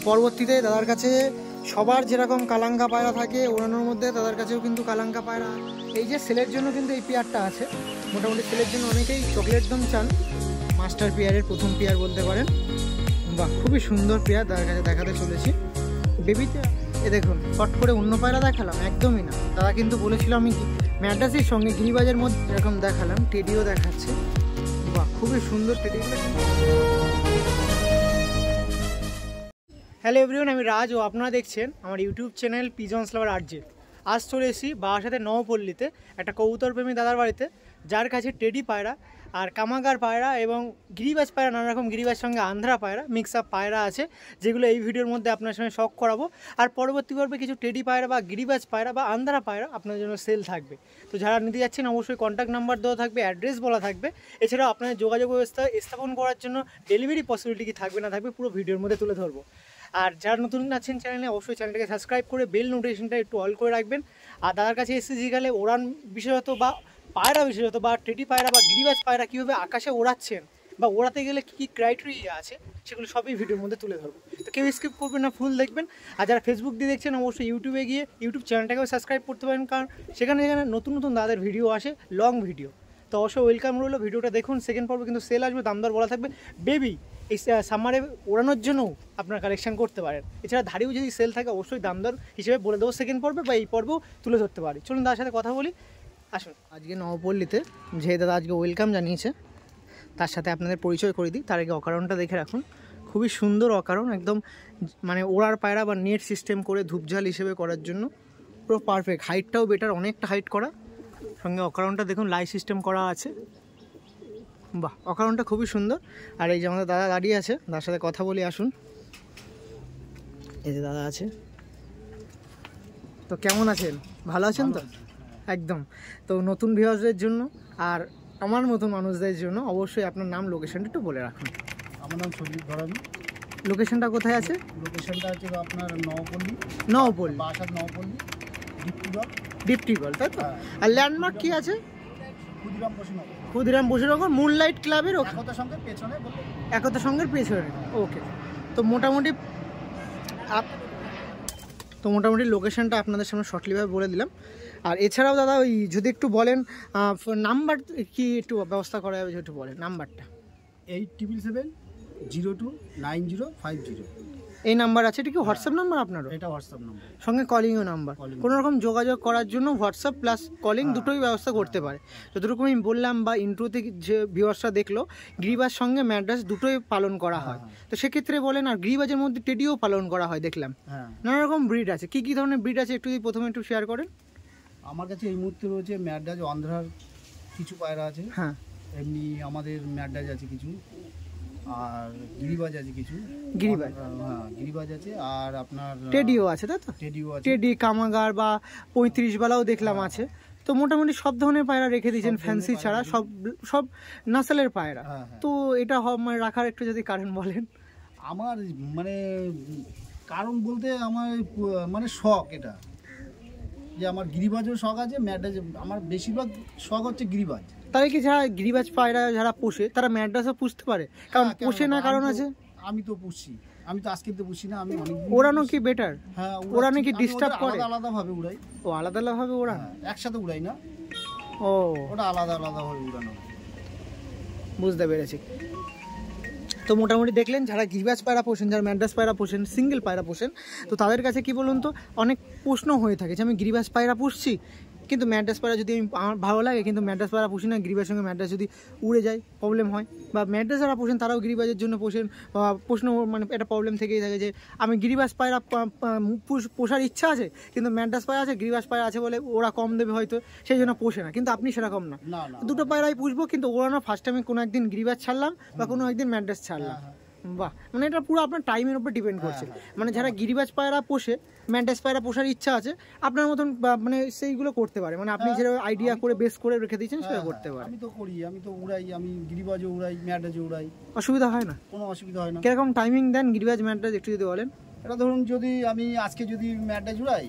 পরবর্তীতে দাদার কাছে সবার যেরকম কালাঙ্কা পায়রা থাকে ওড়ানোর মধ্যে দাদার কাছেও কিন্তু কালাঙ্কা পায়রা। এই যে সেলের জন্য কিন্তু এই পেয়ারটা আছে, মোটামুটি সেলের জন্য অনেকেই চকলেট দম চান, মাস্টার পেয়ারের প্রথম পেয়ার বলতে পারেন। বাহ, খুবই সুন্দর পেয়ার দাদার কাছে দেখাতে চলেছি। বেবিতে এ দেখুন, ফট করে অন্য পায়রা দেখালাম একদমই না, দাদা কিন্তু বলেছিল আমি ম্যাড্রাসের সঙ্গে গিরিবাজের মধ্যে এরকম দেখালাম, টেডিও দেখাচ্ছে। বাহ, খুবই সুন্দর টেডিগুলো। হ্যালো এভরিওয়ান, আমি রাজ ও আপনারা দেখছেন আমার ইউটিউব চ্যানেল পিজন্স লাভার আরজে। আজ চলে এসেছি বারাসাতে নবপল্লীতে একটা কবুতর প্রেমী দাদার বাড়িতে, যার কাছে টেডি পায়রা আর কামাগার পায়রা এবং গিরিবাজ পায়রা, নানা রকম গিরিবাজ সঙ্গে আন্ধ্রা পায়রা মিক্স আপ পায়রা আছে, যেগুলো এই ভিডিওর মধ্যে আপনার সঙ্গে শখ করাবো। আর পরবর্তী পর্বে কিছু টেডি পায়রা বা গিরিবাজ পায়রা বা আন্ধ্রা পায়রা আপনার জন্য সেল থাকবে। তো যারা নিতে যাচ্ছেন অবশ্যই কন্ট্যাক্ট নাম্বার দেওয়া থাকবে, অ্যাড্রেস বলা থাকবে। এছাড়াও আপনার যোগাযোগ ব্যবস্থা স্থাপন করার জন্য ডেলিভারি পসিবিলিটি কি থাকবে না থাকবে পুরো ভিডিওর মধ্যে তুলে ধরবো। আর যারা নতুন আছেন চ্যানেলে অবশ্যই চ্যানেলটাকে সাবস্ক্রাইব করে বেল নোটিফিকেশনটা একটু অল করে রাখবেন। আর দাদার কাছে এসে গেলে ওড়ান বিশেষত বা পায়রা বিশেষত বা টেডি পায়রা বা গিরিবাজ পায়রা কীভাবে আকাশে ওড়াচ্ছেন বা ওড়াতে গেলে কী কী ক্রাইটেরিয়া আছে সেগুলো সবই ভিডিওর মধ্যে তুলে ধরবো। তো কেউ স্কিপ করবেন না, ফুল দেখবেন। আর যারা ফেসবুক দিয়ে দেখছেন অবশ্যই ইউটিউবে গিয়ে ইউটিউব চ্যানেলটাকেও সাবস্ক্রাইব করতে পারেন, কারণ সেখানে নতুন নতুন দাদাদের ভিডিও আসে, লং ভিডিও। তো অবশ্যই ওয়েলকাম রইলো, ভিডিওটা দেখুন। সেকেন্ড পর্বে কিন্তু সেল আসবে, দাম দর বলা থাকবে। বেবি এই সামারে ওড়ানোর জন্যও আপনার কালেকশন করতে পারেন। এছাড়া ধাড়িও যদি সেল থাকে অবশ্যই দাম দর হিসেবে বলে দেবো সেকেন্ড পর্বে, বা এই পর্বেও তুলে ধরতে পারি। চলুন দাদার সাথে কথা বলি, আসুন। আজকে নবপল্লীতে যে দাদা আজকে ওয়েলকাম জানিয়েছে তার সাথে আপনাদের পরিচয় করে দিই। তার আগে অকারণটা দেখে রাখুন, খুবই সুন্দর অকারণ, একদম মানে ওড়ার পায়রা বা নেট সিস্টেম করে ধূপঝাল হিসেবে করার জন্য পুরো পারফেক্ট। হাইটটাও বেটার, অনেকটা হাইট করা, সঙ্গে অকারণটা দেখুন লাইট সিস্টেম করা আছে। বাহ, অকারণটা খুবই সুন্দর। আর এই যে আমাদের দাদা দাঁড়িয়ে আছে, তার সাথে কথা বলি, আসুন। এই যে দাদা আছে, তো কেমন আছেন? ভালো আছেন তো? একদম। তো নতুন ভিউয়ার্সদের জন্য আর আমার মতো মানুষদের জন্য অবশ্যই আপনার নাম, লোকেশনটা একটু বলে রাখুন। আমার নাম সন্দীপ ধরানি। লোকেশনটা কোথায় আছে? লোকেশনটা হচ্ছে আপনার নবপল্লী, বারাসাত নবপল্লী, ডিপটিগল, তাই তো? আর ল্যান্ডমার্ক কি আছে? ক্ষুদিরাম বসুনগর মুনলাইট ক্লাবের একতা সঙ্গের পেছনে। ওকে, তো মোটামুটি লোকেশনটা আপনাদের সামনে শর্টলিভাবে বলে দিলাম। আর এছাড়াও দাদা ওই যদি একটু বলেন নাম্বার কি একটু ব্যবস্থা করা যাবে, একটু বলেন নাম্বারটা। 8777090550 এই নাম্বার আছে। এটা কি হোয়াটসঅ্যাপ নাম্বার আপনারও? এটা হোয়াটসঅ্যাপ নাম্বার, সঙ্গে কলিংও নাম্বার। কোনো রকম যোগাযোগ করার জন্য হোয়াটসঅ্যাপ প্লাস কলিং দুটোই ব্যবস্থা করতে পারে। যতটুকু আমি বললাম বা ইন্ট্রোতে যে ভিউয়ার্সরা দেখলো, গিরিবাজ সঙ্গে ম্যাড্রাস দুটোই পালন করা হয়। তো সেক্ষেত্রে বলেন, আর গিরিবাজের মধ্যে টেডিও পালন করা হয় দেখলাম। নানা রকম ব্রিড আছে, কি কি ধরনের ব্রিড আছে একটু যদি প্রথমে একটু শেয়ার করেন। আমার কাছে এই মুহূর্তে রয়েছে ম্যাড্রাস, আন্ধ্রার কিছু পায়রা আছে, হ্যাঁ, এমনি আমাদের ম্যাড্রাস আছে কিছু, আর গিরিবাজ আছে কিছু, গিরিবাজ আছে, আর আপনার টেডিও আছে, তাই তো? টেডি, কামাগার বা 35 বালাও দেখলাম আছে। তো মোটামুটি সব ধরনের পায়রা রেখে দিয়েছেন, ফ্যান্সি ছাড়া সব নাসেলের পায়রা। তো এটা মানে রাখার একটু যদি কারণ বলেন। আমার মানে কারণ বলতে আমার মানে শখ, এটা যে আমার গিরিবাজের শখ আছে, ম্যাড্রাস আমার বেশিরভাগ শখ হচ্ছে গিরিবাজ। তাহলে কি যারা গিরিবাজ পায়রা যারা পোষে তারা ম্যাড্রাসও পুষতে পারে? কারণ পোষে না, কারণ আছে। আমি তো পুষছি, আমি তো আজকে তো পুষি না, আমি অনেক। ওড়ানো কি বেটার? হ্যাঁ, ওড়ানো কি ডিস্টার্ব করে? আলাদা ভাবে উড়াই। ও, আলাদা ভাবে ওড়ান, একসাথে উড়াই না। ও, ওটা আলাদা ভাবে উড়ানো। বুঝতে পেরেছি। তো মোটামুটি দেখলেন, যারা গিরিবাজ পায়রা পোষেন, যারা ম্যাড্রাস পায়রা পোষেন, সিঙ্গেল পায়রা পোষেন, তো তাদের কাছে কি বলুন তো, অনেক প্রশ্ন হয়ে থাকে যে আমি গিরিবাজ পায়রা পুষছি কিন্তু ম্যাড্রাস পায়রা যদি আমার ভালো লাগে, কিন্তু ম্যাড্রাস পায়রা পুষি না, গিরিবাজের সঙ্গে ম্যাড্রাস যদি উড়ে যায় প্রবলেম হয়। বা ম্যাড্রাস যারা পোষেন তারাও গিরিবাজের জন্য পোষেন, প্রশ্ন মানে একটা প্রবলেম থেকেই থাকে যে আমি গিরিবাজ পায়রা পোষার ইচ্ছা আছে, কিন্তু ম্যাড্রাস পায়রা আছে, গিরিবাজ পায়রা আছে বলে ওরা কম দেবে হয়তো, সেই জন্য পোষে না। কিন্তু আপনি সেরকম না, দুটো পায়রাই পুষবো, কিন্তু ওড়ানো ফার্স্ট টাইমে কোনো একদিন গিরিবাজ ছাড়লাম বা কোনো একদিন ম্যাড্রাস ছাড়লাম। বাহ, মানে এটা পুরো আপনার টাইমের উপর ডিপেন্ড করছে। মানে যারা গিরিবাজ পায়রা পোষে, ম্যাড্রাস পায়রা পোষার ইচ্ছা আছে, আপনার মতন মানে সেইগুলো করতে পারে। মানে আপনি যেটা আইডিয়া করে বেস করে রেখে দিয়েছেন সেটা করতে পারে। আমি তো করি, আমি তো উড়াই, আমি গিরিবাজও উড়াই, ম্যাড্রাসও উড়াই, অসুবিধা হয় না? কোনো অসুবিধা হয় না। কিরকম টাইমিং দেন গিরিবাজ ম্যাড্রাস একটু যদি বলেন। এটা ধরুন যদি আমি আজকে যদি ম্যাড্রাস উড়াই,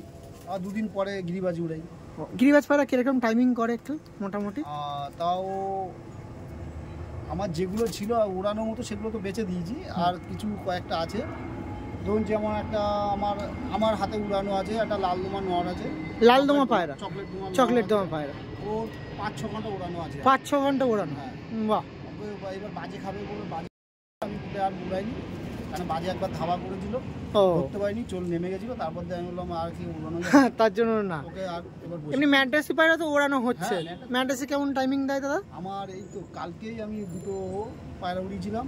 আর দুদিন পরে গিরিবাজ উড়াই। গিরিবাজ পায়রা কিরকম টাইমিং করে একটু মোটামুটি? তাও আমার যেগুলো ছিল উড়ানোর মতো সেগুলো তো বেঁচে দিয়েছি, আর কিছু কয়েকটা আছে ধরুন যেমন একটা আমার হাতে উড়ানো আছে, একটা লালদোমা নর আছে, লালদোমা পায়রা, চকলেট দোমা পায়রা, ওর 5-6 ঘন্টা উড়ানো আছে। 5-6 ঘন্টা উড়ানো? হ্যাঁ। বাহ। এবার বাজে খাবে বলে বাজে আমি আর উড়াইনি, কারণ বাজে একবার ধাওয়া করেছিল, ধরতে পারিনি, নেমে গেছিল। তারপর আমি বললাম আর কি উড়ানো তার জন্য না। ওকে আর এবার এমনি ম্যাড্রাসি পায়রা তো ওড়ানো হচ্ছে। ম্যাড্রাসি কেমন টাইমিং দেয় দাদা? আমার এই তো কালকেই আমি 2টো পায়রা উড়িয়েছিলাম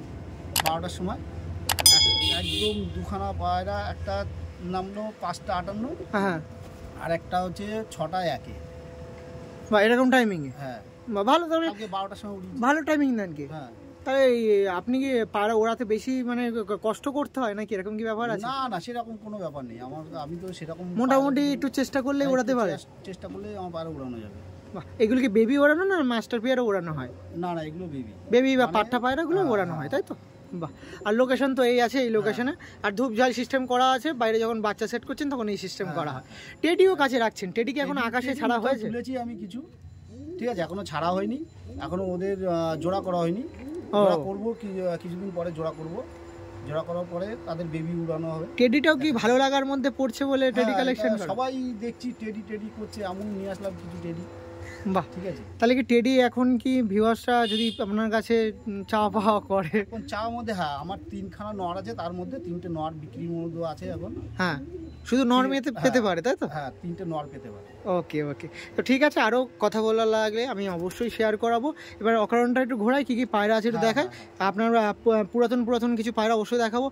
12টার সময়, একদম 2খানা পায়রা, একটা নামলো 5টা 58, হ্যাঁ, আর একটা হচ্ছে 6টা 1। বা এরকম টাইমিং এ? হ্যাঁ ভালো। তাহলে 12টার সময় উড়িয়েছি। ভালো টাইমিং দেন কি? হ্যাঁ। তাহলে আপনি কি পায়রা ওড়াতে বেশি মানে কষ্ট করতে হয় নাকি এরকম কি ব্যাপার আছে? না সেরকম কোনো ব্যাপার নেই আমি তো সেরকম মোটামুটি একটু চেষ্টা করলে ওড়াতে পারে। চেষ্টা করলে আমার পায়রা উড়ানো যাবে। এগুলো কি বেবি ওড়ানো না মাস্টার পেয়ারা ওড়ানো হয়? না এগুলো বেবি বা পাঠা পায়রাগুলো ওড়ানো হয়, তাই তো? বাহ। আর লোকেশন তো এই আছে, এই লোকেশনে, আর ধূপ জল সিস্টেম করা আছে, বাইরে যখন বাচ্চা সেট করছেন তখন এই সিস্টেম করা হয়। টেডিও কাছে রাখছেন? টেডি কি এখন আকাশে ছাড়া হয়েছে? তুলেছি আমি কিছু, ঠিক আছে, এখনো ছাড়া হয়নি, এখনো ওদের জোড়া করা হয়নি। জোড়া করবো কিছুদিন পরে, জোড়া করার পরে তাদের বেবি উড়ানো হবে। টেডিটাও কি ভালো লাগার মধ্যে পড়ছে বলে টেডি কালেকশন করে? সবাই দেখছি টেডি করছে, আমি নিয়ে আসলাম কিছু টেডি। বাহ, ঠিক আছে। তাহলে কি টেডি এখন কি ভিউয়ার্সরা যদি আপনার কাছে চাওয়া পাওয়া করে? এখন চাওয়ার মধ্যে হ্যাঁ, আমার 3খানা নর আছে, তার মধ্যে 3টে নর বিক্রির মধ্যে আছে এখন। হ্যাঁ, শুধু নর মেতে পেতে পারে, তাই তো? হ্যাঁ, 3টে নর পেতে পারে। ওকে, তো ঠিক আছে, আরও কথা বলার লাগলে আমি অবশ্যই শেয়ার করাবো। এবার অকারণটা একটু ঘোরাই, কী কী পায়রা আছে একটু দেখায়। আপনারা পুরাতন কিছু পায়রা অবশ্যই দেখাবো।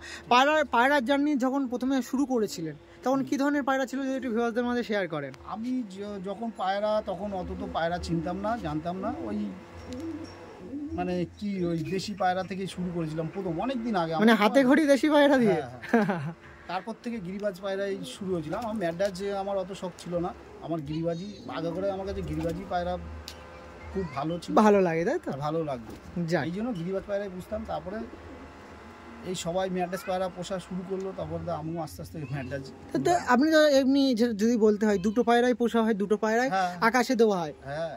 পায়রার জার্নি যখন প্রথমে শুরু করেছিলেন তখন কি ধরনের পায়রা ছিল যদি একটু ভিউয়ারদের মাঝে শেয়ার করেন? আমি যখন পায়রা, তখন অত তো পায়রা চিনতাম না, জানতাম না। ওই মানে কি ওই দেশি পায়রা থেকে শুরু করেছিলাম প্রথম, অনেক দিন আগে, মানে হাতে ঘড়ি দেশি পায়রা দিয়ে। তারপর থেকে গিরিবাজ পায়রাই শুরু হয়েছিলাম। আমার ম্যাড্রাস আমার অত শখ ছিল না, আমার গিরিবাজি আগে করে, আমার কাছে গিরিবাজি পায়রা খুব ভালো ছিল, ভালো লাগে, তাই তো? ভালো লাগতো, এই জন্য গিরিবাজ পায়রাই বুঝতাম। তারপরে এই সবাই ম্যাড্রাস পায়রা পোষা শুরু করলো, তারপর আমিও আস্তে আস্তে ম্যাড্রাস। আপনি তো এমনি যদি বলতে হয় 2টো পায়রাই পোষা হয়, 2টো পায়রাই আকাশে দেওয়া হয়,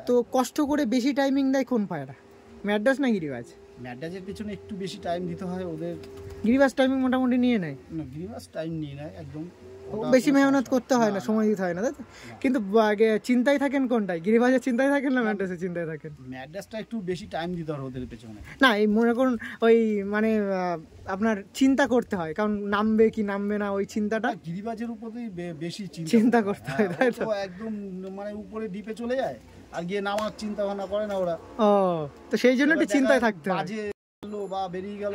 তো কষ্ট করে বেশি টাইমিং দেয় কোন পায়রা, ম্যাড্রাস না গিরিবাজ? ম্যাড্রাসের পিছনে একটু বেশি টাইম দিতে হয় ওদের। গিরিবাজ টাইমিং মোটামুটি নিয়ে নেয়? না, গিরিবাজ টাইম নিয়ে নেয় একদম, বেশি মেহনত করতে হয় না, সময় দিতে হয় না, তাই তো? কিন্তু চিন্তায় থাকেন কোনটাই, গিরিবাজের চিন্তায় থাকেন না ম্যাড্রাসের চিন্তায় থাকেন? ম্যাড্রাসটা একটু বেশি টাইম দিতে হয় ওদের পেছনে। না, এই মনে করুন ওই মানে আপনার চিন্তা করতে হয়, কারণ নামবে কি নামবে না, ওই চিন্তাটা গিরিবাজের উপরেই বেশি চিন্তা করতে হয়, তাই তো? একদম মানে উপরে ডিপে চলে যায়, আর গিয়ে নামার চিন্তা ভাবনা করে না ওরা। ও, তো সেই জন্য একটু চিন্তায় থাকতে হয়, বাজে বা বেরিয়ে গেল,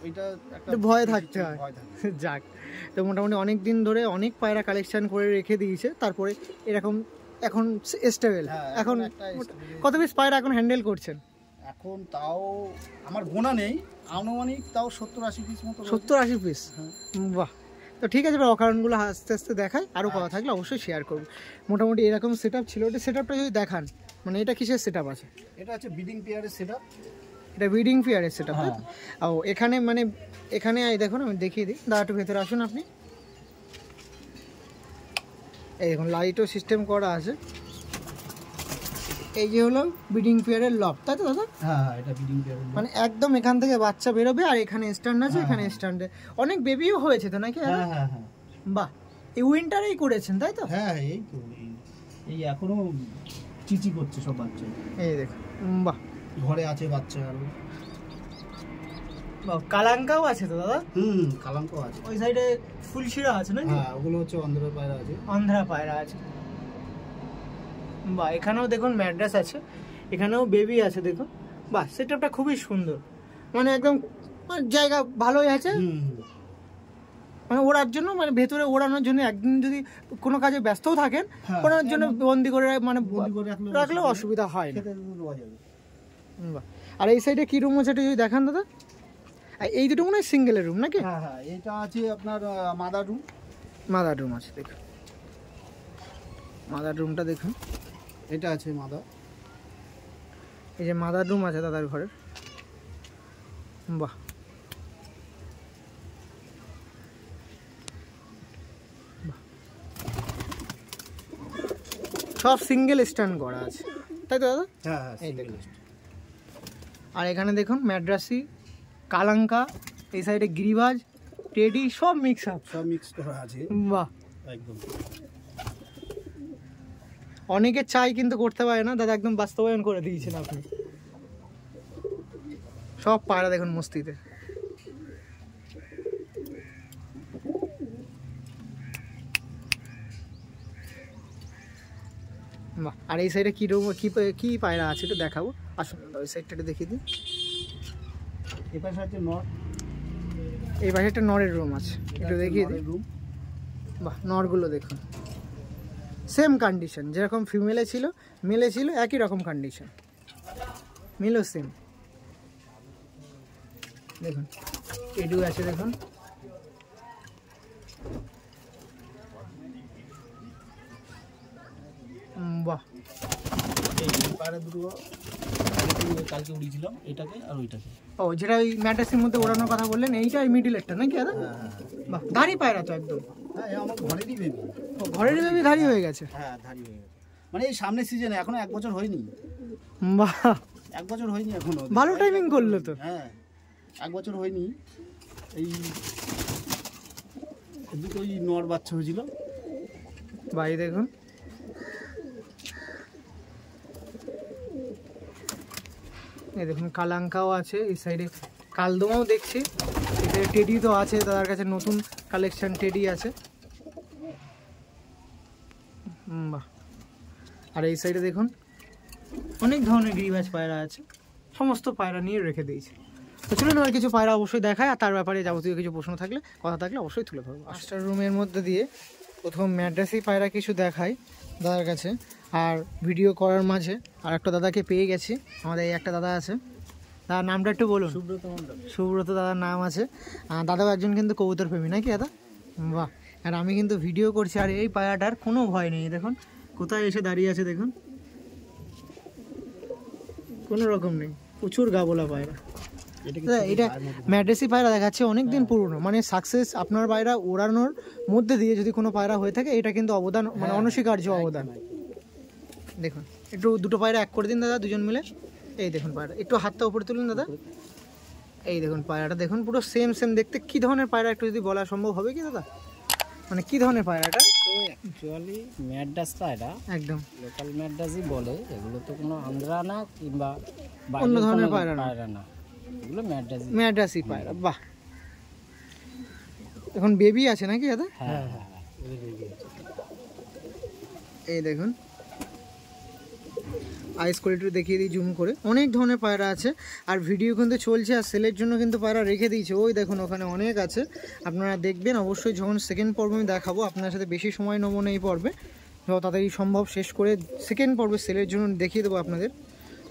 এইটা একটা ভয় থাকতে হয়। যাক, তো মোটামুটি অনেক দিন ধরে অনেক পায়রা কালেকশন করে রেখে দিয়েছে, তারপরে এরকম এখন স্টেবল। এখন কত পিস পায়রা এখন হ্যান্ডেল করছেন? এখন তাও আমার গোনা নেই, আনুমানিক তাও 70-80 পিস মতো। 70-80 পিস? বাহ। তো ঠিক আছে, অকারণগুলো আস্তে আস্তে দেখায়, আরও কথা থাকলে অবশ্যই শেয়ার করবো। মোটামুটি এরকম সেট আপ ছিল, ওটা সেট আপটা যদি দেখান, মানে এটা কিসের সেট আপ আছে? এটা হচ্ছে ব্রিডিং পেয়ারের সেট আপ। এটা ব্রিডিং পেয়ারের সেট আপ। ও, এখানে মানে এখানে দেখুন, আমি দেখিয়ে দিই, দাঁড়া একটু ভেতরে আসুন আপনি। এই দেখুন, লাইটও সিস্টেম করা আছে। এই যে হলো ব্রিডিং পেয়ারের লক, তাই তো দাদা? হ্যাঁ, এটা ব্রিডিং পেয়ার, মানে একদম এখান থেকে বাচ্চা বেরোবে, আর এখানে স্ট্যান্ড আছে, এখানে স্ট্যান্ডে অনেক বেবিও হয়েছে তো নাকি? হ্যাঁ হ্যাঁ হ্যাঁ। বাহ, এই উইন্টারেই করেছেন তাই তো? হ্যাঁ, এই তো এই এখনো চিচি করছে সব বাচ্চা, এই দেখুন। বাহ, ঘরে আছে বাচ্চা আরো। কালাঙ্কাও আছে তো দাদা? কালাঙ্ক আছে, ওই সাইডে ফুলশিরা আছে নাকি? হ্যাঁ, ওগুলো হচ্ছে অন্ধ্রা পায়রা আছে, অন্ধ্রা পায়রা আছে। বাহ, এখানেও দেখুন ম্যাড্রাস আছে, এখানেও বেবি আছে দেখুন। বাহ, সেটআপটা খুবই সুন্দর, মানে একদম জায়গা ভালোই আছে, মানে ওড়ার জন্য, মানে ভেতরে ওড়ানোর জন্য। একদিন যদি কোনো কাজে ব্যস্তও থাকেন, ওড়ানোর জন্য বন্দি করে মানে রাখলেও অসুবিধা হয় না। বাহ, আর এই সাইডে কি রুম আছে এটা যদি দেখান দাদা? এই দুটো মনে হয় সিঙ্গেলের রুম নাকি? হ্যাঁ হ্যাঁ, এটা আছে আপনার মাদার রুম। মাদার রুম আছে, দেখুন মাদার রুমটা দেখুন, এটা আছে মাদার। এই যে মাদার রুম আছে দাদার ঘরের। বাহ, সব সিঙ্গেল স্ট্যান্ড করা আছে, তাই তো দাদা? হ্যাঁ হ্যাঁ, এই দেখুন। আর এখানে দেখুন ম্যাড্রাসি, কালাঙ্কা, এই সাইডে গিরিবাজ, টেডি সব মিক্স আপ, সব মিক্স করা আছে। বাহ, একদম। অনেকে চাই কিন্তু করতে পারে না দাদা, একদম বাস্তবায়ন করে দিয়েছেন আপনি। সব পায়রা দেখুন মস্তিতে। বাহ, আর এই সাইডে কি কি পায়রা আছে একটু দেখাবো, আসুন ওই সাইডটা একটু দেখিয়ে দিন। এই পাশে আছে নর, এই পাশে একটা নরের রুম আছে, একটু দেখিয়ে দিন। রুম। বাহ, নরগুলো দেখুন সেম কন্ডিশন, যেরকম ফিমেলে ছিল মেলে ছিল একই রকম কন্ডিশন, মিলও সেম। দেখুন এডু আছে দেখুন, বাহ। এই পায়রা দুটো কালকে উড়িয়েছিলাম, এটাকে আর ওইটাকে। ও, যেটা ওই ম্যাট্রেসের মধ্যে ওড়ানোর কথা বললেন, এইটা ওই মিডিলেরটা নাকি দাদা? বাহ, ধাড়ি পায়রা তো একদম। হ্যাঁ, আমার ঘরেরই বেবি। ও, ঘরের বেবি ধাড়ি হয়ে গেছে? হ্যাঁ, ধাড়ি হয়ে গেছে, মানে এই সামনের সিজনে, এখনো 1 বছর হয়নি। বাহ, 1 বছর হয়নি এখনো। ভালো টাইমিং করলো তো। হ্যাঁ, 1 বছর হয়নি। এই দুটোই নর বাচ্চা হয়েছিল। ভাই দেখুন, এই দেখুন কালাঙ্কাও আছে, এই সাইডে কালদমাও দেখছি, এখানে টেডি তো আছে দাদার কাছে, নতুন কালেকশন টেডি আছে। বাহ, আর এই সাইডে দেখুন অনেক ধরনের গিরিবাজ পায়রা আছে, সমস্ত পায়রা নিয়ে রেখে দিয়েছে। তো চলুন আর কিছু পায়রা অবশ্যই দেখায়, আর তার ব্যাপারে যাবতীয় কিছু প্রশ্ন থাকলে কথা থাকলে অবশ্যই তুলে ধরবো। মাস্টার রুমের মধ্যে দিয়ে প্রথম ম্যাড্রাসি পায়রা কিছু দেখাই দাদার কাছে, আর ভিডিও করার মাঝে আর একটা দাদাকে পেয়ে গেছি, আমাদের এই একটা দাদা আছে, দাদার নামটা একটু বলুন। সুব্রত মণ্ডল। সুব্রত দাদার নাম আছে। দাদাও একজন কিন্তু কবুতর প্রেমী নাকি দাদা? বাহ, আর আমি কিন্তু ভিডিও করছি, আর এই পায়রাটার কোনো ভয় নেই, দেখুন কোথায় এসে দাঁড়িয়ে আছে, দেখুন কোনো রকম নেই, প্রচুর গাবলা পায়রা। এটা ম্যাড্রেসি পায়রা দেখাচ্ছে, অনেকদিন পুরনো, মানে সাকসেস আপনার পায়রা ওড়ানোর মধ্যে দিয়ে যদি কোনো পায়রা হয়ে থাকে, এটা কিন্তু অবদান, মানে অনস্বীকার্য অবদান। দেখুন একটু দুটো পায়রা এক করে দিন দাদা, দুজন মিলে। এই দেখুন পায়রা, একটু হাতটা উপরে তুলুন দাদা। এই দেখুন পায়রাটা দেখুন, পুরো সেম সেম দেখতে। কি ধরনের পায়রা একটু যদি বলা সম্ভব হবে কি দাদা, মানে কি ধরনের পায়রাটা? অ্যাকচুয়ালি ম্যাড্রাস পায়রা, একদম লোকাল ম্যাড্রাসই বলে, এগুলো তো কোনো আন্দ্রা না কিংবা অন্য ধরনের পায়রা না, এগুলো ম্যাড্রাসই। ম্যাড্রাসি পায়রা। বাহ, এখন বেবি আছে নাকি দাদা? হ্যাঁ হ্যাঁ, এই দেখুন আইস কোয়ালিটি দেখিয়ে দিই জুম করে, অনেক ধরনের পায়রা আছে, আর ভিডিও কিন্তু চলছে, আর সেলের জন্য কিন্তু পায়রা রেখে দিয়েছে। ওই দেখুন ওখানে অনেক আছে, আপনারা দেখবেন অবশ্যই। যখন সেকেন্ড পর্ব আমি দেখাবো, আপনার সাথে বেশি সময় নেবো না এই পর্বে, যত তাড়াতাড়ি সম্ভব শেষ করে সেকেন্ড পর্বে সেলের জন্য দেখিয়ে দেবো আপনাদের।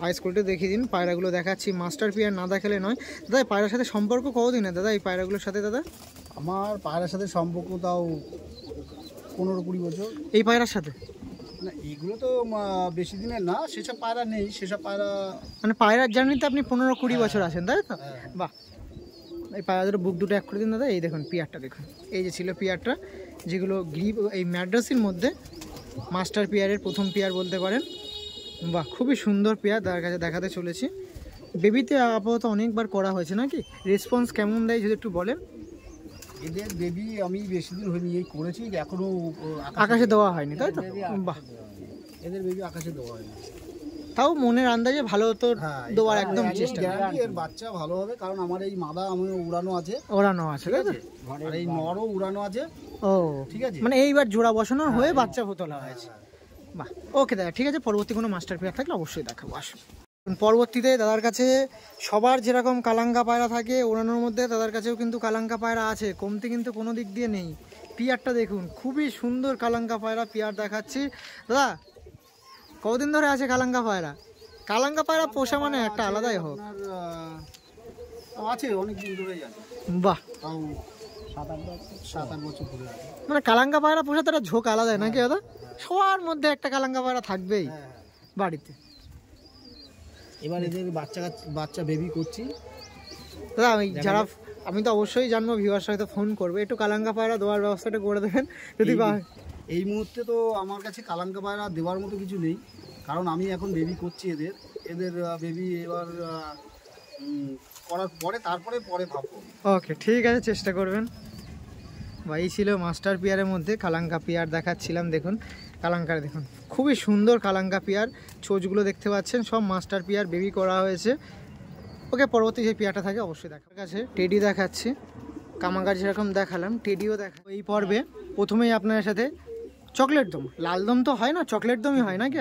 আইস কোয়ালিটি দেখিয়ে দিন, পায়রাগুলো দেখাচ্ছি। মাস্টার পিয়ার না দেখালে নয় দাদা। পায়রার সাথে সম্পর্ক কতদিন দাদা এই পায়রাগুলোর সাথে দাদা? আমার পায়রার সাথে সম্পর্ক তাও 15-20 বছর। এই পায়রার সাথে না, এগুলো তো বেশি দিনের না, সেসব পায়রা নেই, সেসব পায়রা মানে পায়রার জার্নিতে আপনি 15-20 বছর আছেন, তাই তো? বাহ, এই পায়রাদের বুক দুটো এক করে দিন দাদা। এই দেখুন পিয়ারটা দেখুন, এই যে ছিল পিয়ারটা, যেগুলো এই ম্যাড্রাসির মধ্যে মাস্টার পিয়ারের প্রথম পিয়ার বলতে পারেন। বাহ, খুবই সুন্দর পেয়ার, তার কাছে দেখাতে চলেছি। বেবিতে আপাতত অনেকবার করা হয়েছে নাকি, রেসপন্স কেমন দেয় যদি একটু বলেন? এদের বেবি আমি বেশি দিন হয়নি এই করেছি, এখনো আকাশে দেওয়া হয়নি, তাই তো? বাহ, এদের বেবি আকাশে দেওয়া হয়নি, তাও মনের আন্দাজে ভালো তো দেওয়ার একদম চেষ্টা। এর বাচ্চা ভালো হবে, কারণ আমার এই মাদা আমি উড়ানো আছে, ওড়ানো আছে, তাই তো? আর এই নরও উড়ানো আছে। ও ঠিক আছে, মানে এইবার জোড়া বসানো হয়ে বাচ্চা তোলা হয়েছে। বাহ, ওকে দাদা, ঠিক আছে। পরবর্তী কোনো মাস্টার পেয়ার থাকলে অবশ্যই দেখাবো, আসুন। পরবর্তীতে দাদার কাছে সবার যেরকম কালাঙ্কা পায়রা থাকে ওড়ানোর মধ্যে, দাদার কাছেও কিন্তু কালাঙ্কা পায়রা আছে, কমতি কিন্তু কোনো দিক দিয়ে নেই। পিয়ারটা দেখুন, খুবই সুন্দর কালাঙ্কা পায়রা পিয়ার দেখাচ্ছি। দাদা কতদিন ধরে আছে কালাঙ্কা পায়রা? কালাঙ্কা পায়রা পোষা মানে একটা আলাদাই হোক, আছে অনেক দিন ধরেই আছে। বাহ, তাও 7-8 বছর ধরে আছে। মানে কালাঙ্কা পায়রা পোষা তারা ঝোঁক আলাদাই নাকি দাদা? সবার মধ্যে একটা কালাঙ্কা পায়রা থাকবেই বাড়িতে। এবার এদের বাচ্চা বেবি করছি দাদা। আমি তো অবশ্যই জানবো, ভিউয়ার্স হয়তো ফোন করবে, একটু কালাঙ্কা পায়রা দেওয়ার ব্যবস্থাটা করে দেবেন যদি। এই মুহূর্তে তো আমার কাছে কালাঙ্কা পায়রা দেওয়ার মতো কিছু নেই, কারণ আমি এখন বেবি করছি এদের বেবি এবার করার পরে তারপরে ভাববো। ওকে, ঠিক আছে, চেষ্টা করবেন। ভাই ছিল মাস্টার পিয়ারের মধ্যে কালাঙ্কা পিয়ার দেখাচ্ছিলাম, দেখুন কালাঙ্কার দেখুন খুবই সুন্দর কালাঙ্কা পিয়ার, ছোচগুলো দেখতে পাচ্ছেন সব মাস্টার পিয়ার বেবি করা হয়েছে। ওকে পরবর্তী যে পিয়ারটা থাকে অবশ্যই দেখার কাছে টেডি দেখাচ্ছি, কামাগার যেরকম দেখালাম টেডিও দেখা। এই পর্বে প্রথমেই আপনার সাথে চকলেট দম, লাল দম তো হয় না, চকলেট দমই হয় না কি?